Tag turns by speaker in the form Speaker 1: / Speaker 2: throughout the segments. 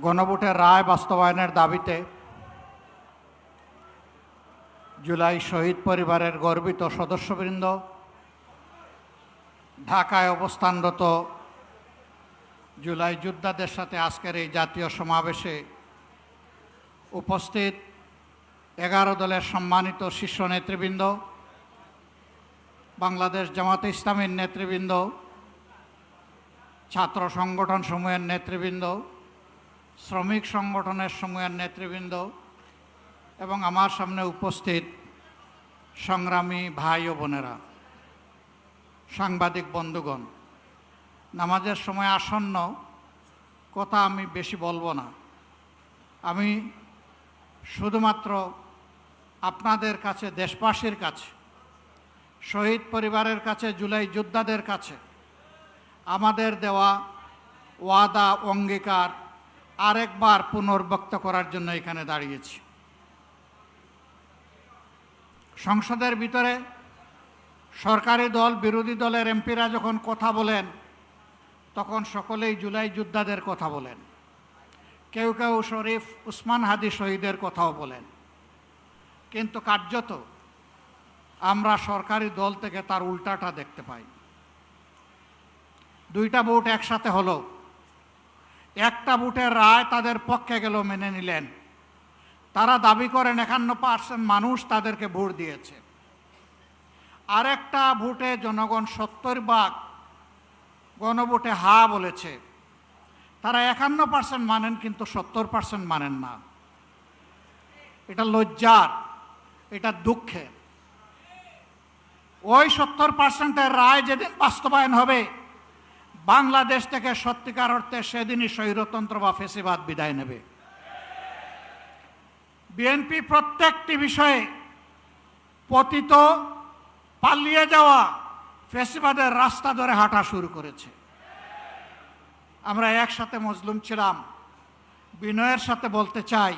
Speaker 1: গণভোটের রায় বাস্তবায়নের দাবিতে জুলাই শহীদ পরিবারের গর্বিত সদস্যবৃন্দ, ঢাকায় অবস্থানরত জুলাই যোদ্ধাদের সাথে আজকের এই জাতীয় সমাবেশে উপস্থিত 11 দলের সম্মানিত শীর্ষ নেতৃবৃন্দ, বাংলাদেশ জামাতে ইসলামীর নেতৃবৃন্দ, ছাত্র সংগঠন সমূহের নেতৃবৃন্দ, শ্রমিক সংগঠনের সমূহের নেতৃবৃন্দ এবং আমার সামনে উপস্থিত সংগ্রামী ভাই ও বোনেরা, সাংবাদিক বন্ধুগণ, নামাজের সময় আসন্ন, কথা আমি বেশি বলবো না। আমি শুধুমাত্র আপনাদের কাছে, দেশবাসীর কাছে, শহীদ পরিবারের কাছে, জুলাই যোদ্ধাদের কাছে আমাদের দেওয়া ওয়াদা অঙ্গীকার আরেকবার পুনর্ব্যক্ত করার জন্য এখানে দাঁড়িয়েছি। সংসদের ভিতরে সরকারি দল, বিরোধী দলের এমপিরা যখন কথা বলেন তখন সকলেই জুলাই যোদ্ধাদের কথা বলেন, কেউ কেউ শরীফ উসমান হাদি শহীদের কথাও বলেন, কিন্তু কার্যত আমরা সরকারি দল থেকে তার উল্টাটা দেখতে পাই। দুইটা ভোট একসাথে হলো, একটা ভোটের রায় তাদের পক্ষে গেল, মেনে নিলেন। তারা দাবি করেন 51% মানুষ তাদেরকে ভোট দিয়েছে। আরেকটা ভোটে জনগণ 70% গণভোটে হা বলেছে। তারা 51% মানেন, কিন্তু 70% মানেন না। এটা লজ্জার, এটা দুঃখের। ওই 70%-এর রায় যেদিন বাস্তবায়ন হবে, বাংলাদেশ থেকে সত্যিকার অর্থে সেদিনই স্বৈরতন্ত্র বা ফ্যাসিবাদ বিদায় নেবে। বিএনপি প্রত্যেকটি বিষয়ে পতিত, পালিয়ে যাওয়া ফ্যাসিবাদের রাস্তা ধরে হাঁটা শুরু করেছে। আমরা একসাথে মজলুম ছিলাম। বিনয়ের সাথে বলতে চাই,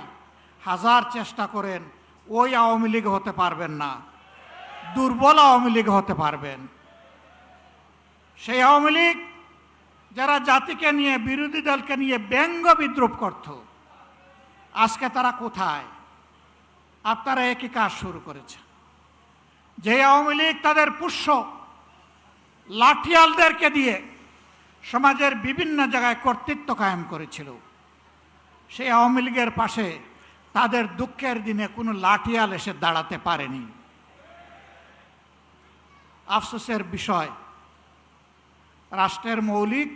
Speaker 1: হাজার চেষ্টা করেন ওই আওয়ামী লীগ হতে পারবেন না, দুর্বল আওয়ামী লীগ হতে পারবেন। সেই আওয়ামী লীগ যারা জাতিকে নিয়ে, বিরোধী দলকে নিয়ে ব্যঙ্গ বিদ্রুপ করত, আজকে তারা কোথায়? আপনারা একই কাজ শুরু করেছেন। যে আওয়ামী লীগ তাদের পুষ্য লাঠিয়ালদেরকে দিয়ে সমাজের বিভিন্ন জায়গায় কর্তৃত্ব কায়েম করেছিল, সেই আওয়ামী লীগের পাশে তাদের দুঃখের দিনে কোনো লাঠিয়াল এসে দাঁড়াতে পারেনি। আফসোসের বিষয়, রাষ্ট্রের মৌলিক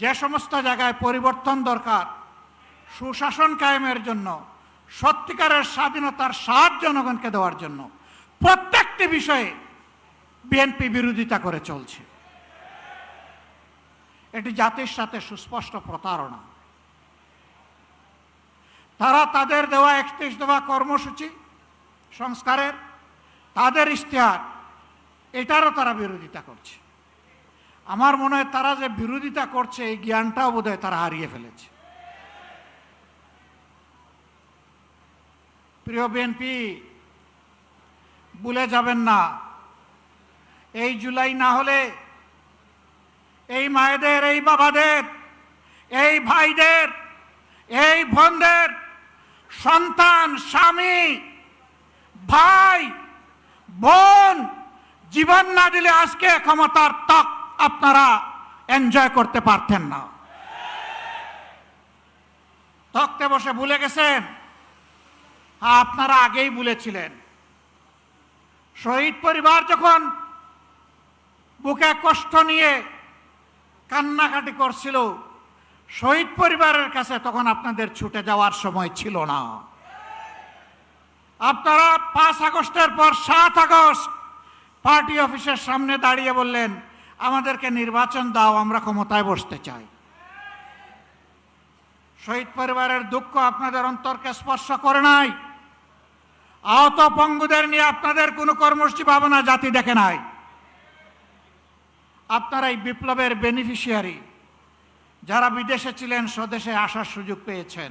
Speaker 1: যে সমস্ত জায়গায় পরিবর্তন দরকার, সুশাসন কায়েমের জন্য, সত্যিকারের স্বাধীনতার স্বাদ জনগণকে দেওয়ার জন্য, প্রত্যেকটি বিষয়ে বিএনপি বিরোধিতা করে চলছে। এটি জাতির সাথে সুস্পষ্ট প্রতারণা। তারা তাদের দেওয়া 31 দফা কর্মসূচি সংস্কারের, তাদের ইশতেহার, এটারও তারা বিরোধিতা করছে। আমার মনে হয় তারা যে বিরোধিতা করছে, এই জ্ঞানটাও বোধহয় তারা হারিয়ে ফেলেছে। প্রিয় বিএনপি, ভুলে যাবেন না, এই জুলাই না হলে এই মায়েদের, এই বাবাদের, এই ভাইদের, এই বোনদের সন্তান, স্বামী, ভাই, বোন জীবন না দিলে আজকে ক্ষমতার তক আপনারা এনজয় করতে পারতেন না। তক্তে বসে ভুলে গেছেন? আপনারা আগেই ভুলেছিলেন। শহীদ পরিবার যখন বুকে কষ্ট নিয়ে কান্নাকাটি করছিল, শহীদ পরিবারের কাছে তখন আপনাদের ছুটে যাওয়ার সময় ছিল না। আপনারা 5 আগস্টের পর 7 আগস্ট পার্টি অফিসের সামনে দাঁড়িয়ে বললেন, আমাদেরকে নির্বাচন দাও, আমরা ক্ষমতায় বসতে চাই। শহীদ পরিবারের দুঃখ আপনাদের অন্তরকে স্পর্শ করে নাই। আহত পঙ্গুদের নিয়ে আপনাদের কোনো কর্মসূচি ভাবনা জাতি দেখে নাই। আপনারা এই বিপ্লবের বেনিফিশিয়ারি, যারা বিদেশে ছিলেন স্বদেশে আসার সুযোগ পেয়েছেন।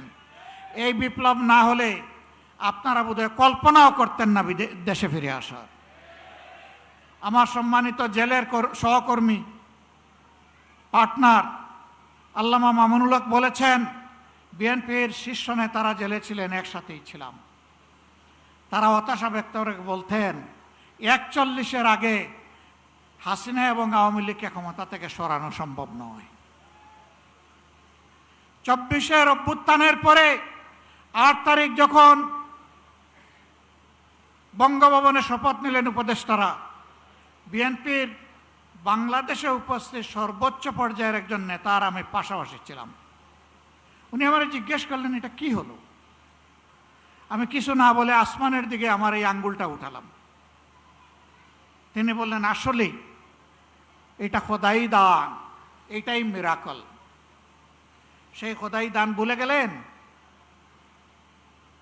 Speaker 1: এই বিপ্লব না হলে আপনারা বোধহয় কল্পনাও করতেন না দেশে ফিরে আসার। আমার সম্মানিত জেলের সহকর্মী, পার্টনার আল্লামা মামুনুল হক বলেছেন, বিএনপির শীর্ষ নেতারা জেলে ছিলেন, একসাথেই ছিলাম। তারা হতাশা ব্যক্ত করে বলতেন 41-এর আগে হাসিনা এবং আওয়ামী লীগকে ক্ষমতা থেকে সরানো সম্ভব নয়। 24-এর অভ্যুত্থানের পরে 8 তারিখ যখন বঙ্গভবনে শপথ নিলেন উপদেষ্টারা, বিএনপির বাংলাদেশে উপস্থিত সর্বোচ্চ পর্যায়ের একজন নেতা আর আমি পাশাপাশি ছিলাম। উনি আমাকে জিজ্ঞেস করলেন এটা কি হলো। আমি কিছু না বলে আসমানের দিকে আমার এই আঙ্গুলটা উঠালাম। তিনি বললেন আসলেই এটা খোদাই দান, এটাই মিরাকল। সেই খোদাই দান ভুলে গেলেন।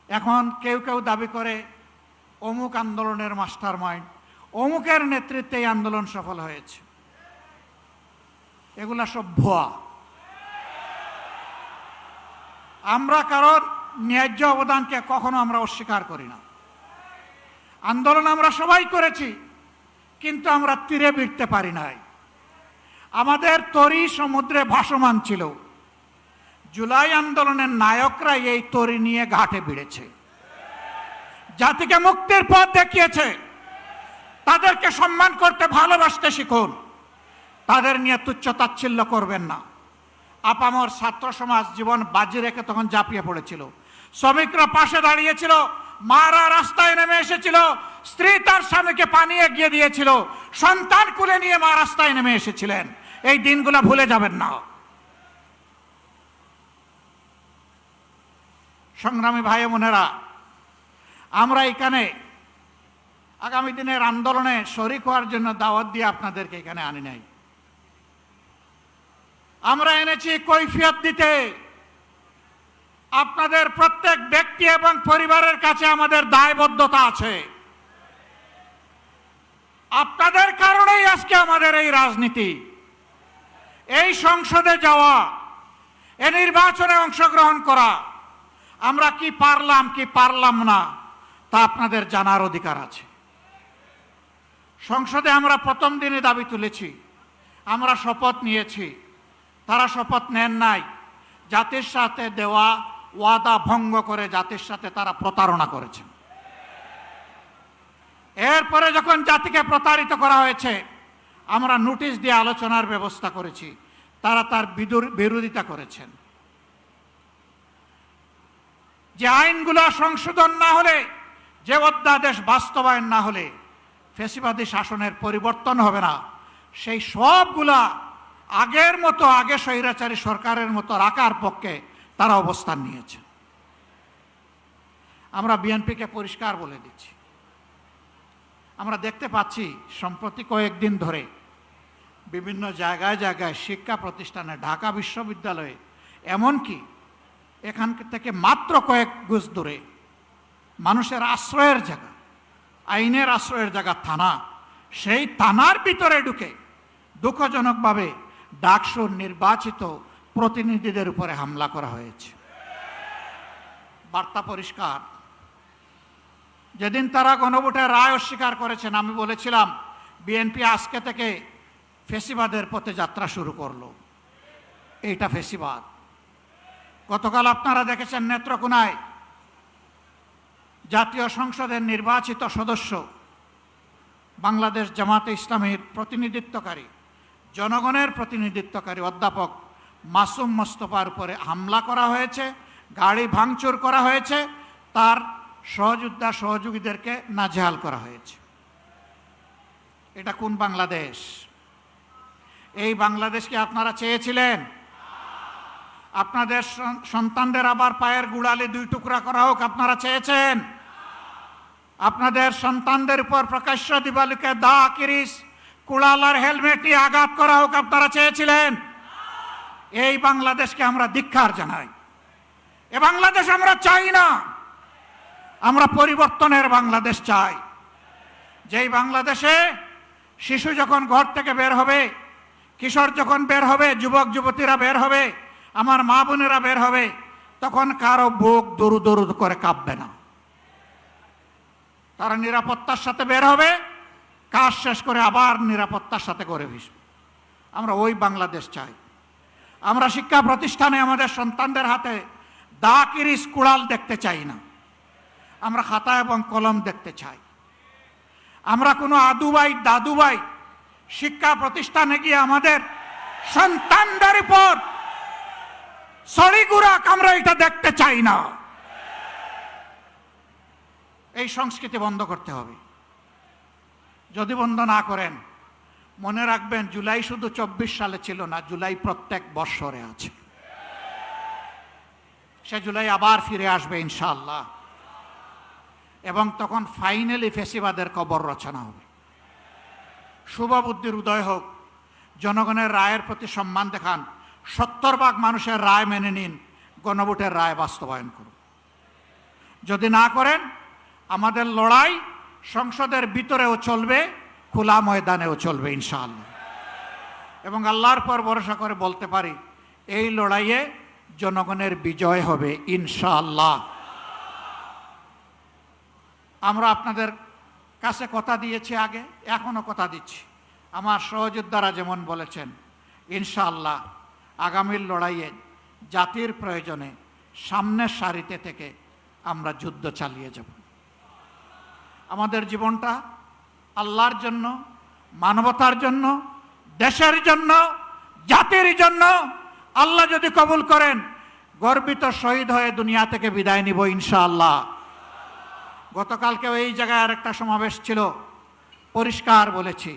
Speaker 1: এখন কেউ কেউ দাবি করে অমুক আন্দোলনের মাস্টার মাইন্ড, অমুকের নেতৃত্বে এই আন্দোলন সফল হয়েছে। এগুলা সব ভুয়া। আমরা কারণ ন্যায্য অবদানকে কখনো আমরা অস্বীকার করি না। আন্দোলন আমরা সবাই করেছি, কিন্তু আমরা তীরে ভিড়তে পারি নাই। আমাদের তরি সমুদ্রে ভাসমান ছিল। জুলাই আন্দোলনের নায়করা এই তরি নিয়ে ঘাটে ভিড়েছে, জাতিকে মুক্তির পথ দেখিয়েছে। তাদেরকে সম্মান করতে, ভালোবাসতে শিখুন। তাদের নিয়ে তুচ্ছ তাচ্ছিল্য করবেন না। আপামর ছাত্র সমাজ জীবন বাজি রেখে তখন ঝাঁপিয়ে পড়েছিল। শ্রমিকরা পাশে দাঁড়িয়েছিল, মারা রাস্তায় নেমে এসেছিল, স্ত্রী তার স্বামীকে পানি এগিয়ে দিয়েছিল, সন্তান কুলে নিয়ে মা রাস্তায় নেমে এসেছিলেন। এই দিনগুলো ভুলে যাবেন না। সংগ্রামী ভাই বোনেরা, আমরা এখানে আগামী দিনের আন্দোলনে শরিক হওয়ার জন্য দাওয়াত দিয়ে আপনাদেরকে এখানে আনি নাই। আমরা এনেছি কৈফিয়ত দিতে। আপনাদের প্রত্যেক ব্যক্তি এবং পরিবারের কাছে আমাদের দায়বদ্ধতা আছে। আপনাদের কারণেই আজকে আমাদের এই রাজনীতি, এই সংসদে যাওয়া, এই নির্বাচনে অংশগ্রহণ করা। আমরা কি পারলাম কি পারলাম না তা আপনাদের জানার অধিকার আছে। সংসদে আমরা প্রথম দিনে দাবি তুলেছি, আমরা শপথ নিয়েছি। তারা শপথ নেন নাই। জাতির সাথে দেওয়া ওয়াদা ভঙ্গ করে জাতির সাথে তারা প্রতারণা করেছে। এরপরে যখন জাতিকে প্রতারিত করা হয়েছে, আমরা নোটিশ দিয়ে আলোচনার ব্যবস্থা করেছি। তারা তার বিরোধিতা করেছেন। যে আইনগুলো সংশোধন না হলে, যে অধ্যাদেশ বাস্তবায়ন না হলে ফ্যাসিবাদী শাসনের পরিবর্তন হবে না, সেই সবগুলা আগের মতো, আগে স্বৈরাচারী সরকারের মতো রাখার পক্ষে তারা অবস্থান নিয়েছে। আমরা বিএনপিকে পরিষ্কার বলে দিচ্ছি, আমরা দেখতে পাচ্ছি সম্প্রতি কয়েকদিন ধরে বিভিন্ন জায়গায় জায়গায় শিক্ষা প্রতিষ্ঠানে, ঢাকা বিশ্ববিদ্যালয়ে, এমনকি এখান থেকে মাত্র কয়েক গজ দূরে মানুষের আশ্রয়ের জায়গা, আইনের আশ্রয়ের জায়গা থানা, সেই থানার ভিতরে ঢুকে দুঃখজনকভাবে ডাকসুর নির্বাচিত প্রতিনিধিদের উপরে হামলা করা হয়েছে। বার্তা পরিষ্কার। যেদিন তারা গণভোটের রায় অস্বীকার করেছেন, আমি বলেছিলাম বিএনপি আজকে থেকে ফ্যাসিবাদের পথে যাত্রা শুরু করলো। এইটা ফ্যাসিবাদ। গতকাল আপনারা দেখেছেন নেত্রকোনায় জাতীয় সংসদের নির্বাচিত সদস্য, বাংলাদেশ জামাতে ইসলামীর প্রতিনিধিত্বকারী, জনগণের প্রতিনিধিত্বকারী অধ্যাপক মাসুম মোস্তফার উপরে হামলা করা হয়েছে, গাড়ি ভাঙচুর করা হয়েছে, তার সহযোদ্ধা সহযোগীদেরকে নাজেহাল করা হয়েছে। এটা কোন বাংলাদেশ? এই বাংলাদেশকে আপনারা চেয়েছিলেন? আপনাদের সন্তানদের আবার পায়ের গুড়ালি 2 টুকরা করা হোক আপনারা চেয়েছেন? আপনাদের সন্তানদের উপর প্রকাশ্য দিবালোকে দা, কিরিস, কুড়ালার হেলমেট নিয়ে আঘাত করা হোক আপনারা চেয়েছিলেন? এই বাংলাদেশকে আমরা ধিক্কার জানাই। এ বাংলাদেশ আমরা চাই না। আমরা পরিবর্তনের বাংলাদেশ চাই, যেই বাংলাদেশে শিশু যখন ঘর থেকে বের হবে, কিশোর যখন বের হবে, যুবক যুবতীরা বের হবে, আমার মা বোনেরা বের হবে, তখন কারো বুক দরু দরু করে কাঁপবে না। তারা নিরাপত্তার সাথে বের হবে, কাজ শেষ করে আবার নিরাপত্তার সাথে করে ভিসবে। আমরা ওই বাংলাদেশ চাই। আমরা শিক্ষা প্রতিষ্ঠানে আমাদের সন্তানদের হাতে দা কিরিস কুড়াল দেখতে চাই না। আমরা খাতা এবং কলম দেখতে চাই। আমরা কোনো আদুবাই দাদুবাই শিক্ষা প্রতিষ্ঠানে গিয়ে আমাদের সন্তানদের উপর সড়িগুড়াক আমরা এটা দেখতে চাই না। এই সংস্কৃতি বন্ধ করতে হবে। যদি বন্ধ না করেন, মনে রাখবেন জুলাই শুধু 24 সালে ছিল না, জুলাই প্রত্যেক বৎসরে আছে। সে জুলাই আবার ফিরে আসবে ইনশাআল্লাহ, এবং তখন ফাইনালি ফেসিবাদের কবর রচনা হবে। শুভ বুদ্ধির উদয় হোক, জনগণের রায়ের প্রতি সম্মান দেখান, 70% মানুষের রায় মেনে নিন, গণভোটের রায় বাস্তবায়ন করুন। যদি না করেন, আমাদের লড়াই সংসদের ভিতরেও চলবে, খোলা ময়দানেও চলবে ইনশাআল্লাহ। এবং আল্লাহর পর ভরসা করে বলতে পারি, এই লড়াইয়ে জনগণের বিজয় হবে ইনশাআল্লাহ। আমরা আপনাদের কাছে কথা দিয়েছি আগে, এখনো কথা দিচ্ছি। আমার সহযোদ্ধারা যেমন বলেছেন, ইনশাআল্লাহ আগামীর লড়াইয়ে জাতির প্রয়োজনে সামনের সারিতে থেকে আমরা যুদ্ধ চালিয়ে যাব। আমাদের জীবনটা আল্লাহর জন্য, মানবতার জন্য, দেশের জন্য, জাতির জন্য। আল্লাহ যদি কবুল করেন, গর্বিত শহীদ হয়ে দুনিয়া থেকে বিদায় নিব ইনশাআল্লাহ। গতকালকে এই জায়গায় আরেকটা সমাবেশ ছিল, পরিষ্কার বলেছি,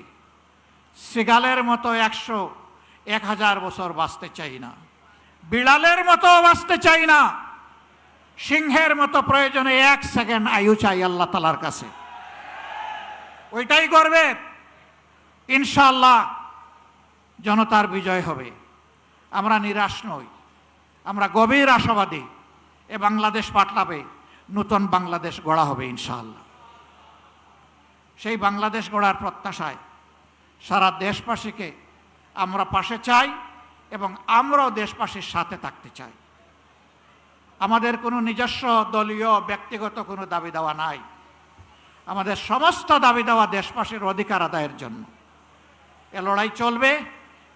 Speaker 1: সিগালের মতো 100, 1000 বছর বাঁচতে চাই না, বিড়ালের মতো বাঁচতে চাই না, সিংহের মতো প্রয়োজনে 1 সেকেন্ড আয়ু চাই আল্লাহ তাআলার কাছে। ওইটাই গর্বের। ইনশাআল্লাহ জনতার বিজয় হবে। আমরা নিরাশ নই, আমরা গভীর আশাবাদী। এ বাংলাদেশ পাল্টাবে, নতুন বাংলাদেশ গড়া হবে ইনশাআল্লাহ। সেই বাংলাদেশ গড়ার প্রত্যাশায় সারা দেশবাসীকে আমরা পাশে চাই, এবং আমরাও দেশবাসীর সাথে থাকতে চাই। আমাদের কোনো নিজস্ব দলীয় ব্যক্তিগত কোনো দাবি দেওয়া নাই। আমাদের সমস্ত দাবি দেওয়া দেশবাসীর অধিকার আদায়ের জন্য। এ লড়াই চলবে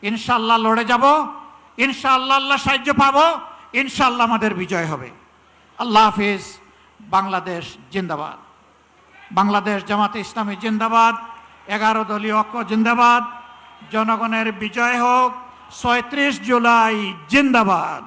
Speaker 1: ইনশাআল্লাহ। লড়ে যাব ইনশাআল্লাহ, আল্লাহ সাহায্য পাবো ইনশাআল্লাহ, আমাদের বিজয় হবে। আল্লাহ হাফিজ। বাংলাদেশ জিন্দাবাদ। বাংলাদেশ জামাতে ইসলামী জিন্দাবাদ। 11 দলীয় ঐক্য জিন্দাবাদ। জনগণের বিজয় হোক। 36 জুলাই জিন্দাবাদ।